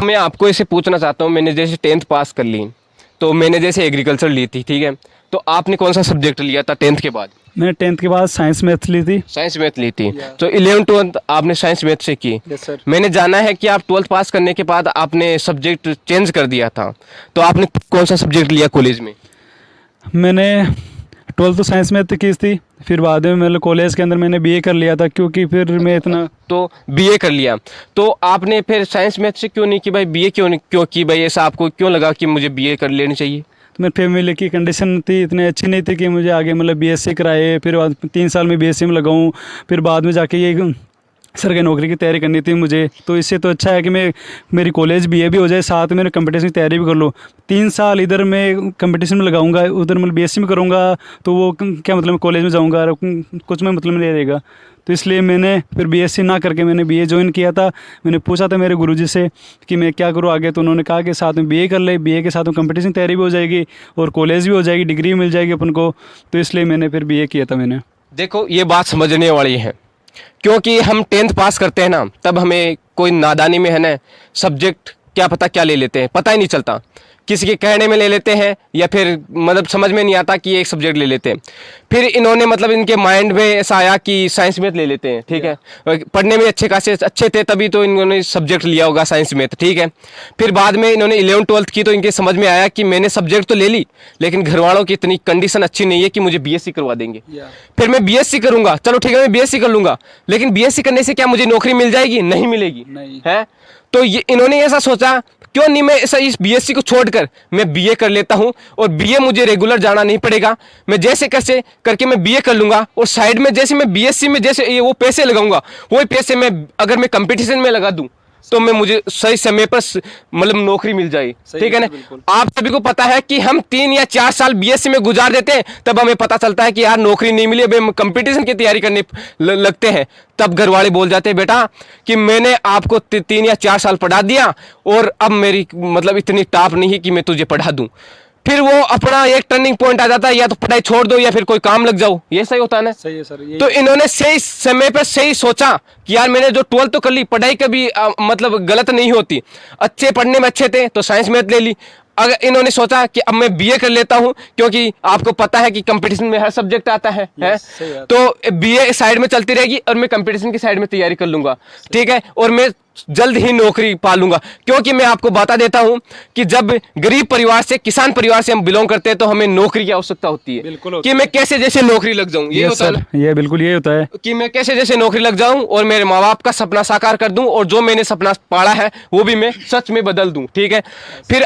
मैं आपको इसे पूछना चाहता हूँ, मैंने जैसे 10th पास कर ली, तो मैंने जैसे एग्रीकल्चर ली थी, ठीक है, तो आपने कौन सा सब्जेक्ट लिया था 10th के बाद? मैंने 10th के बाद साइंस मैथ ली थी। साइंस मैथ ली थी। तो 11th 12th आपने साइंस मैथ से की। Yes sir. मैंने जाना है कि आप 12th पास करने के बाद आपने सब्जेक्ट चेंज कर दिया था, तो आपने कौन सा सब्जेक्ट लिया कॉलेज में? मैंने 12th तो साइंस मैथ की थी, फिर बाद में मतलब कॉलेज के अंदर मैंने बीए कर लिया था, क्योंकि फिर मैं इतना तो बीए कर लिया, तो आपने फिर साइंस मैथ से क्यों नहीं की भाई? बीए क्यों की भाई? ऐसा आपको क्यों लगा कि मुझे बीए कर लेनी चाहिए? तो मेरी फैमिली की कंडीशन थी इतनी अच्छी नहीं थी कि मुझे आगे मतलब बीएससी कराए, फिर बाद 3 साल में बीएससी में लगाऊं, फिर बाद में जाके ये सरकारी नौकरी की तैयारी करनी थी मुझे। तो इससे तो अच्छा है कि मैं मेरी कॉलेज बीए भी हो जाए, साथ में कंपटीशन की तैयारी भी कर लूँ। 3 साल इधर मैं कंपटीशन में लगाऊंगा, उधर मतलब बीएससी में करूँगा, तो वो क्या मतलब मैं कॉलेज में जाऊँगा, कुछ में मतलब नहीं रहेगा। तो इसलिए मैंने फिर बीएससी ना करके मैंने बीए ज्वाइन किया था। मैंने पूछा था मेरे गुरुजी से कि मैं क्या करूँ आगे, तो उन्होंने कहा कि साथ में बीए कर ले, बीए के साथ में कंपटीशन तैयारी भी हो जाएगी और कॉलेज भी हो जाएगी, डिग्री मिल जाएगी अपन को। तो इसलिए मैंने फिर बीए किया था मैंने। देखो ये बात समझने वाली है, क्योंकि हम 10th पास करते हैं ना, तब हमें कोई नादानी में है ना, सब्जेक्ट क्या पता क्या ले लेते हैं, पता ही नहीं चलता, किसी के कहने में ले लेते हैं या फिर मतलब समझ में नहीं आता कि एक सब्जेक्ट ले लेते हैं। फिर इन्होंने मतलब इनके माइंड में ऐसा आया कि साइंस मैथ ले लेते हैं, ठीक है, पढ़ने में अच्छे खासे अच्छे थे तभी तो इन्होंने सब्जेक्ट लिया होगा साइंस मैथ, ठीक है। फिर बाद में इन्होंने 11th 12th की तो इनके समझ में आया कि मैंने सब्जेक्ट तो ले ली, लेकिन घर वालों की इतनी कंडीशन अच्छी नहीं है कि मुझे बीएससी करवा देंगे। फिर मैं बीएससी करूंगा, चलो ठीक है मैं बीएससी कर लूंगा, लेकिन बीएससी करने से क्या मुझे नौकरी मिल जाएगी? नहीं मिलेगी, नहीं है। तो ये इन्होंने ऐसा सोचा, क्यों नहीं मैं ऐसा इस बीएससी को छोड़कर मैं बीए कर लेता हूं, और बीए मुझे रेगुलर जाना नहीं पड़ेगा, मैं जैसे कैसे करके मैं बीए कर लूंगा, और साइड में जैसे मैं बीएससी में जैसे ये वो पैसे लगाऊंगा, वही पैसे मैं अगर मैं कंपटीशन में लगा दूं तो मैं मुझे सही समय पर मतलब नौकरी मिल जाएगी, ठीक है ना। आप सभी को पता है कि हम 3 या 4 साल बीएससी में गुजार देते हैं, तब हमें पता चलता है कि यार नौकरी नहीं मिली, अब हम कंपटीशन की तैयारी करने लगते हैं, तब घर वाले बोल जाते हैं बेटा कि मैंने आपको 3 या 4 साल पढ़ा दिया और अब मेरी मतलब इतनी टाप नहीं है कि मैं तुझे पढ़ा दूं। फिर वो अपना एक टर्निंग पॉइंट आ जाता है, या तो पढ़ाई छोड़ दो या फिर कोई काम लग जाओ, ये सही होता है ना। सही है सर। ये तो इन्होंने सही समय पर सही सोचा कि यार मैंने जो 12th तो कर ली, पढ़ाई कभी मतलब गलत नहीं होती, अच्छे पढ़ने में अच्छे थे तो साइंस मैथ ले ली। अगर इन्होंने सोचा कि अब मैं बीए कर लेता हूं, क्योंकि आपको पता है कि कंपटीशन में हर सब्जेक्ट आता है, तो बीए साइड में चलती रहेगी और मैं कंपटीशन की साइड में तैयारी कर लूंगा, ठीक है, और मैं जल्द ही नौकरी पा लूंगा। क्योंकि मैं आपको बता देता हूं कि जब गरीब परिवार से, किसान परिवार से हम बिलोंग करते हैं, तो हमें नौकरी की आवश्यकता होती है, बिल्कुल कि मैं कैसे जैसे नौकरी लग जाऊं, ये होता है ना। ये बिल्कुल ये होता है कि मैं कैसे जैसे नौकरी लग जाऊं और मेरे माँ बाप का सपना साकार कर दूं, और जो मैंने सपना पाला है वो भी मैं सच में बदल दूं, ठीक है। फिर